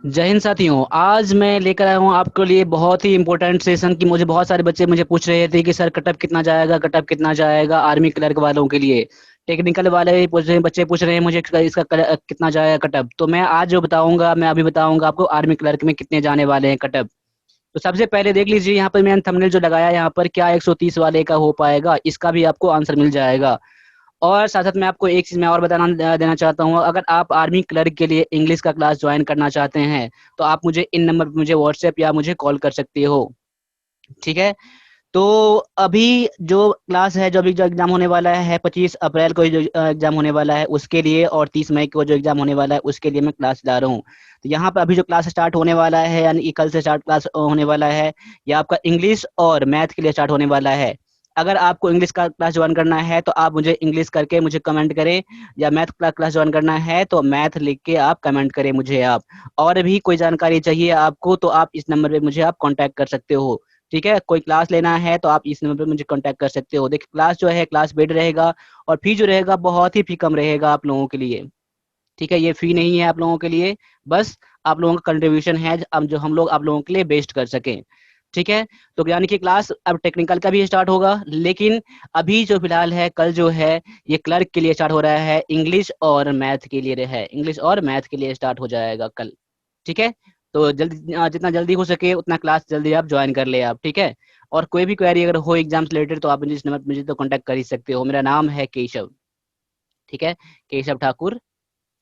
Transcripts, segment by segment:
जय हिंद साथियों। आज मैं लेकर आया हूँ आपके लिए बहुत ही इंपॉर्टेंट सेशन की। मुझे बहुत सारे बच्चे मुझे पूछ रहे थे कि सर कटअप कितना जाएगा, कटअप कितना जाएगा आर्मी क्लर्क वालों के लिए। टेक्निकल वाले भी पूछ रहे हैं, बच्चे पूछ रहे हैं मुझे इसका कितना जाएगा कटअप। तो मैं आज जो बताऊंगा, मैं अभी बताऊंगा आपको आर्मी क्लर्क में कितने जाने वाले हैं कटअप। तो सबसे पहले देख लीजिए यहाँ पर मैंने थंबनेल जो लगाया है, यहाँ पर क्या 130 वाले का हो पाएगा, इसका भी आपको आंसर मिल जाएगा। और साथ-साथ मैं आपको एक चीज़ मैं और बताना देना चाहता हूँ, अगर आप आर्मी क्लर्क के लिए इंग्लिश का क्लास जॉइन करना चाहते हैं, तो आप मुझे इन नंबर पे मुझे व्हाट्सएप या मुझे कॉल कर सकते हो, ठीक है? तो अभी जो क्लास है, जो अभी जो एग्ज़ाम होने वाला है 25 अप्रैल को जो एग्ज़ाम होने वाला है उसके लिए, और 30 मई को जो एग्ज़ाम होने वाला है उसके लिए मैं क्लास ला रहा हूँ। तो यहाँ पे अभी जो क्लास स्टार्ट होने वाला है, यानी कि कल से स्टार्ट क्लास होने वाला है, ये आपका इंग्लिश और मैथ के लिए स्टार्ट होने वाला है। अगर आपको इंग्लिश का क्लास जॉइन करना है तो आप मुझे इंग्लिश करके मुझे कमेंट करें, या मैथ का क्लास जॉइन करना है तो मैथ लिख के आप कमेंट करें मुझे आप। और भी कोई जानकारी चाहिए आपको तो आप इस नंबर पे मुझे आप कॉन्टैक्ट कर सकते हो। ठीक है? कोई क्लास लेना है तो आप इस नंबर पे मुझे कॉन्टैक्ट कर सकते हो। देखिए क्लास जो है क्लास बेस्ड रहेगा, और फ़ी जो रहेगा बहुत ही फ़ी कम रहेगा आप लोगों के लिए। ठीक है? ये फ़ी नहीं है आप लोगों के लिए, बस आप लोगों का कंट्रीब्यूशन है अब जो हम लोग आप लोगों के लिए बेस्ट कर सकें। ठीक है? तो यानी कि क्लास अब टेक्निकल का भी स्टार्ट होगा, लेकिन अभी जो फ़िलहाल है कल जो है ये क्लर्क के लिए स्टार्ट हो रहा है, इंग्लिश और मैथ के लिए है। इंग्लिश और मैथ के लिए स्टार्ट हो जाएगा कल। ठीक है? तो जल्दी जितना जल्दी हो सके उतना क्लास जल्दी आप जॉइन कर लें आप, ठीक है? और कोई भी क्वेरी अगर हो एग्ज़ाम से रिलेटेड तो आप मुझे इस नंबर पे मुझे तो कॉन्टैक्ट कर ही सकते हो। मेरा नाम है केशव, ठीक है? केशव ठाकुर,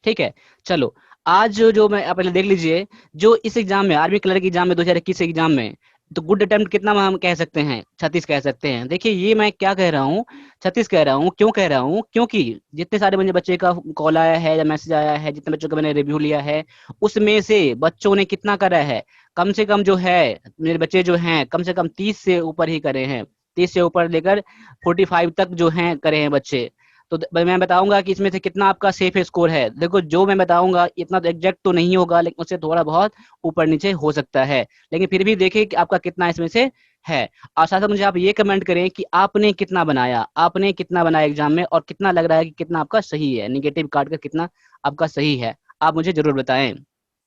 ठीक है? चलो, आज जो मैं आप पहले देख लीजिए, जो इस एग्ज़ाम में आर्मी क्लर्क एग्ज़ाम में 2021 एग्ज़ाम में, तो गुड अटेम्प्ट कितना हम कह सकते हैं? 36 कह सकते हैं। देखिए ये मैं क्या कह रहा हूँ, 36 कह रहा हूँ, क्यों कह रहा हूँ? क्योंकि जितने सारे मुझे बच्चे का कॉल आया है या मैसेज आया है, जितने बच्चों का मैंने रिव्यू लिया है, उसमें से बच्चों ने कितना करा है? कम से कम जो है, मेरे बच्चे जो हैं, कम से कम 30 से ऊपर ही करे हैं। 30 से ऊपर लेकर 45 तक जो हैं करे हैं बच्चे। तो मैं बताऊँगा कि इसमें से कितना आपका सेफ स्कोर है। देखो जो मैं बताऊँगा इतना तो एग्ज़ैक्ट तो नहीं होगा, लेकिन उससे थोड़ा बहुत ऊपर-नीचे हो सकता है। लेकिन फिर भी देखिए कि आपका कितना इसमें से है। और साथ-साथ मुझे आप ये कमेंट करें कि आपने कितना बनाया? आपने कितना बनाया एग्ज़ाम में, और कितना लग रहा है कि कितना आपका सही है? नेगेटिव काट कर कितना आपका सही है? आप मुझे ज़रूर बताएँ।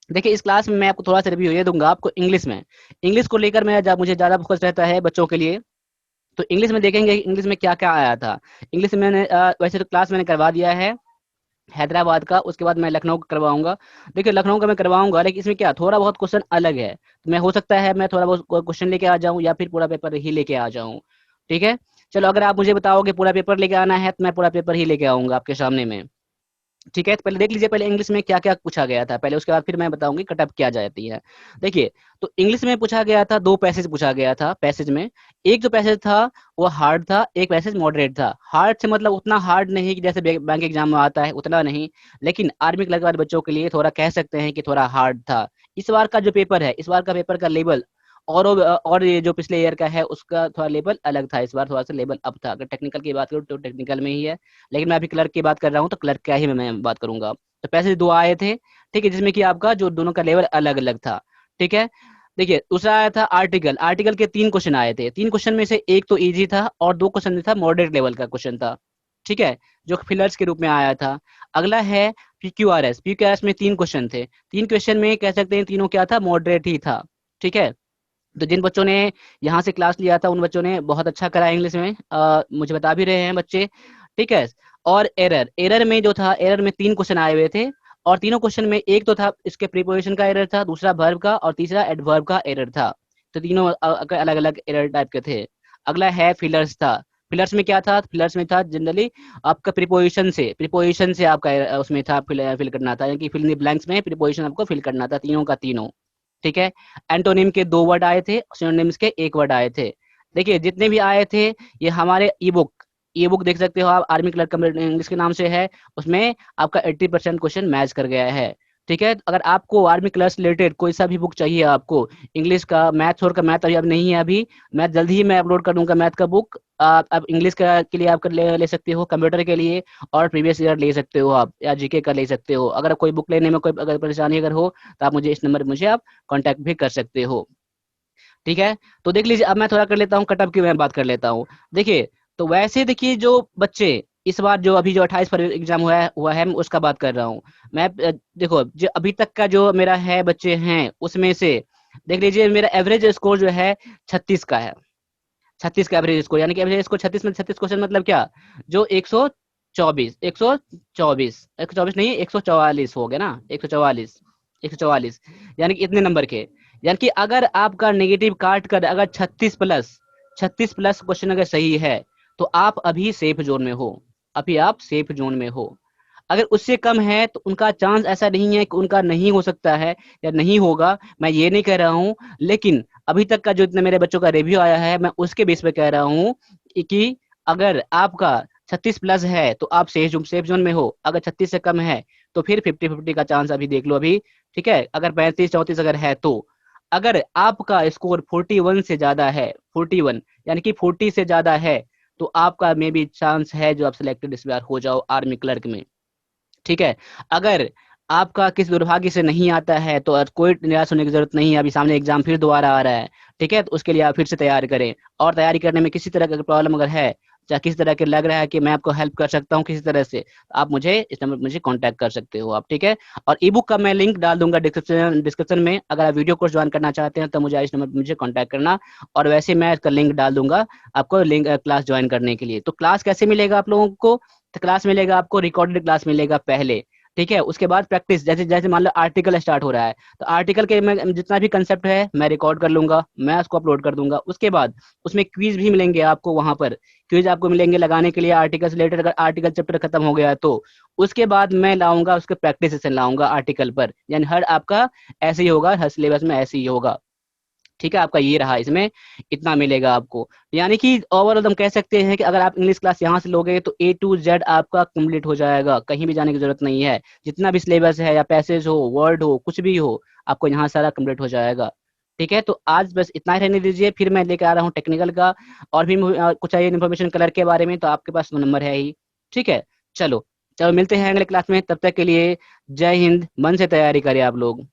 देखिए इस क्लास में मैं आपको थोड़ा-सा रिव्यू ये दूँगा आपको इंग्लिश में। इंग्लिश को लेकर मैं ज मुझे ज़्यादा फ़ोकस रहता है बच्चों के लिए। तो इंग्लिश में देखेंगे इंग्लिश में क्या-क्या आया था। इंग्लिश में मैंने वैसे तो क्लास मैंने करवा दिया है हैदराबाद का, उसके बाद मैं लखनऊ का करवाऊँगा। देखिए लखनऊ का मैं करवाऊँगा, लेकिन इसमें क्या थोड़ा बहुत क्वेश्चन अलग है। तो मैं हो सकता है मैं थोड़ा बहुत क्वेश्चन लेके आ जाऊँ, या फिर पूरा पेपर ही लेके आ जाऊँ। ठीक है? चलो अगर आप मुझे बताओगे पूरा पेपर लेके आना है तो मैं पूरा पेपर ही लेके आऊँगा आपके सामने में। ठीक है? तो पहले देख लीजिए पहले इंग्लिश में क्या-क्या पूछा गया था पहले, उसके बाद फिर मैं बताऊँगी कट ऑफ क्या जाती है। देखिए, तो इंग्लिश में पूछा गया था 2 पैसेज पूछा गया था पैसेज में। एक जो पैसेज था वो हार्ड था, एक पैसेज मॉडरेट था। हार्ड से मतलब उतना हार्ड नहीं कि जैसे बैंक एग्ज़ाम में आता है उतना नहीं, लेकिन आर्मी क्लर्क वाले बच्चों के लिए थोड़ा कह सकते हैं कि थोड़ा हार्ड था। इस बार का जो पेपर है, इस बार का पेपर का लेवल और ये जो पिछले ईयर का है उसका थोड़ा लेवल अलग था, इस बार थोड़ा-सा लेवल अप था। अगर टेक्निकल की बात करूँ तो टेक्निकल में ही है। लेकिन मैं अभी क्लर्क की बात कर रहा हूँ तो क्लर्क का ही मैं बात करूँगा। तो पैसेज 2 आए थे, ठीक है? जिसमें कि आपका जो दोनों का लेवल अलग-अलग था, ठीक है? देखिए दूसरा आया था आर्टिकल, आर्टिकल के 3 क्वेश्चन आए थे। 3 क्वेश्चन में से 1 तो ईज़ी था और 2 क्वेश्चन जो था मॉडरेट लेवल का क्वेश्चन था, ठीक है? जो फिलर्स के रूप में आया था। अगला है पीक्यूआरएस, पीक्यूआरएस में 3 क्वेश्चन थे। 3 क्वेश्चन में कह सकते हैं तीनों क्या था मॉडरेट ही था, ठीक है? तो जिन बच्चों ने यहाँ से क्लास लिया था उन बच्चों ने बहुत अच्छा करा इंग्लिश में, मुझे बता भी रहे हैं बच्चे, ठीक है? और एरर, एरर में जो था एरर में 3 क्वेश्चन आए हुए थे, और तीनों क्वेश्चन में एक तो था इसके प्रीपोज़िशन का एरर था, दूसरा वर्ब का, और तीसरा एडवर्ब का एरर था। तो तीनों अलग-अलग एरर टाइप के थे। अगला है फिलर्स था। फिलर्स में क्या था? फिलर्स में था जनरली आपका प्रीपोज़िशन से आपका उसमें था फिल करना था, यानी कि फिल इन द ब्लैंक्स में प्रीपोज़िशन आपको फिल करना था तीनों का तीनों। ठीक है? एंटोनिम के 2 वर्ड आए थे, सिनोनिम्स के 1 वर्ड आए थे। देखिए जितने भी आए थे ये हमारे ई बुक देख सकते हो आप, आर्मी क्लर्क कंप्लीट इंग्लिश के नाम से है, उसमें आपका 80% क्वेश्चन मैच कर गया है। ठीक है? अगर आपको आर्मी क्लर्क से रिलेटेड कोई सा भी बुक चाहिए आपको, इंग्लिश का, मैथ छोड़कर, मैथ अभी अब नहीं है अभी, मैथ जल्द ही मैं अपलोड कर दूँगा मैथ का बुक। आप इंग्लिश का के लिए आप ले ले सकते हो, कंप्यूटर के लिए और प्रीवियस ईयर ले सकते हो आप, या जीके का ले सकते हो। अगर कोई बुक लेने में कोई अगर परेशानी अगर हो तो आप मुझे इस नंबर पे मुझे आप कॉन्टैक्ट भी कर सकते हो। ठीक है? तो देख लीजिए अब मैं थोड़ा कर लेता हूँ कट ऑफ की मैं बात कर लेता हूँ। देखिए, तो वैसे देखिए जो बच्चे इस बार जो अभी जो 28 फरवरी एग्जाम हुआ है मैं उसका बात कर रहा हूँ। मैं देखो जो अभी तक का जो मेरा है बच्चे हैं उसमें से देख लीजिए मेरा एवरेज स्कोर जो है 36 का है। 36 का एवरेज स्कोर, यानी कि एवरेज स्कोर 36 में 36 क्वेश्चन मतलब क्या, जो 124 124 124 नहीं 144 हो गया ना, 144 144, यानी कि इतने नंबर के। यानी कि अगर आपका नेगेटिव काट कर अगर 36 प्लस क्वेश्चन अगर सही है तो आप अभी सेफ जोन में हो, अभी आप सेफ जोन में हो। अगर उससे कम है तो उनका चांस ऐसा नहीं है कि उनका नहीं हो सकता है या नहीं होगा, मैं ये नहीं कह रहा हूँ, लेकिन अभी तक का जो इतने मेरे बच्चों का रिव्यू आया है मैं उसके बेस पे कह रहा हूँ कि अगर आपका 36 प्लस है तो आप सेफ जोन में हो, अगर 36 से कम है तो फिर 50-50 का चांस अभी देख लो अभी, ठीक है। अगर 35-34 अगर है तो, अगर आपका स्कोर 41 से ज्यादा है, 41 यानी कि 40 से ज्यादा है, तो आपका मे बी चांस है जो आप सिलेक्टेड इस बार हो जाओ आर्मी क्लर्क में, ठीक है। अगर आपका किस दुर्भाग्य से नहीं आता है तो कोई निराश होने की जरूरत नहीं है, अभी सामने एग्जाम फिर दोबारा आ रहा है, ठीक है। तो उसके लिए आप फिर से तैयार करें, और तैयारी करने में किसी तरह का प्रॉब्लम अगर है, चाहे किसी तरह के लग रहा है कि मैं आपको हेल्प कर सकता हूँ किसी तरह से, तो आप मुझे इस नंबर पर मुझे कांटेक्ट कर सकते हो आप, ठीक है। और ई बुक का मैं लिंक डाल दूंगा डिस्क्रिप्शन में, अगर आप वीडियो कोर्स ज्वाइन करना चाहते हैं तो मुझे इस नंबर पर मुझे कांटेक्ट करना, और वैसे मैं इसका लिंक डाल दूंगा आपको, लिंक क्लास ज्वाइन करने के लिए। तो क्लास कैसे मिलेगा आप लोगों को, तो क्लास मिलेगा आपको, रिकॉर्डेड क्लास मिलेगा पहले, ठीक है। उसके बाद प्रैक्टिस, जैसे जैसे मान लो आर्टिकल स्टार्ट हो रहा है तो आर्टिकल के मैं जितना भी कंसेप्ट है मैं रिकॉर्ड कर लूंगा, मैं उसको अपलोड कर दूंगा। उसके बाद उसमें क्विज भी मिलेंगे आपको, वहां पर क्विज आपको मिलेंगे लगाने के लिए आर्टिकल से रिलेटेड, अगर आर्टिकल चैप्टर खत्म हो गया तो। उसके बाद मैं लाऊंगा उसके प्रैक्टिस सेशन लाऊंगा आर्टिकल पर, यानी हर आपका ऐसे ही होगा, हर सिलेबस में ऐसे ही होगा, ठीक है। आपका ये रहा, इसमें इतना मिलेगा आपको। यानी कि ओवरऑल हम कह सकते हैं कि अगर आप इंग्लिश क्लास यहाँ से लोगे तो A to Z आपका कंप्लीट हो जाएगा, कहीं भी जाने की जरूरत नहीं है। जितना भी सिलेबस है या पैसेज हो, वर्ड हो, कुछ भी हो, आपको यहाँ सारा कंप्लीट हो जाएगा, ठीक है। तो आज बस इतना ही रहने दीजिए, फिर मैं लेके आ रहा हूँ टेक्निकल का, और भी कुछ चाहिए इन्फॉर्मेशन कलर के बारे में तो आपके पास वो नंबर है ही, ठीक है। चलो चलो मिलते हैं अगले क्लास में, तब तक के लिए जय हिंद, मन से तैयारी करें आप लोग।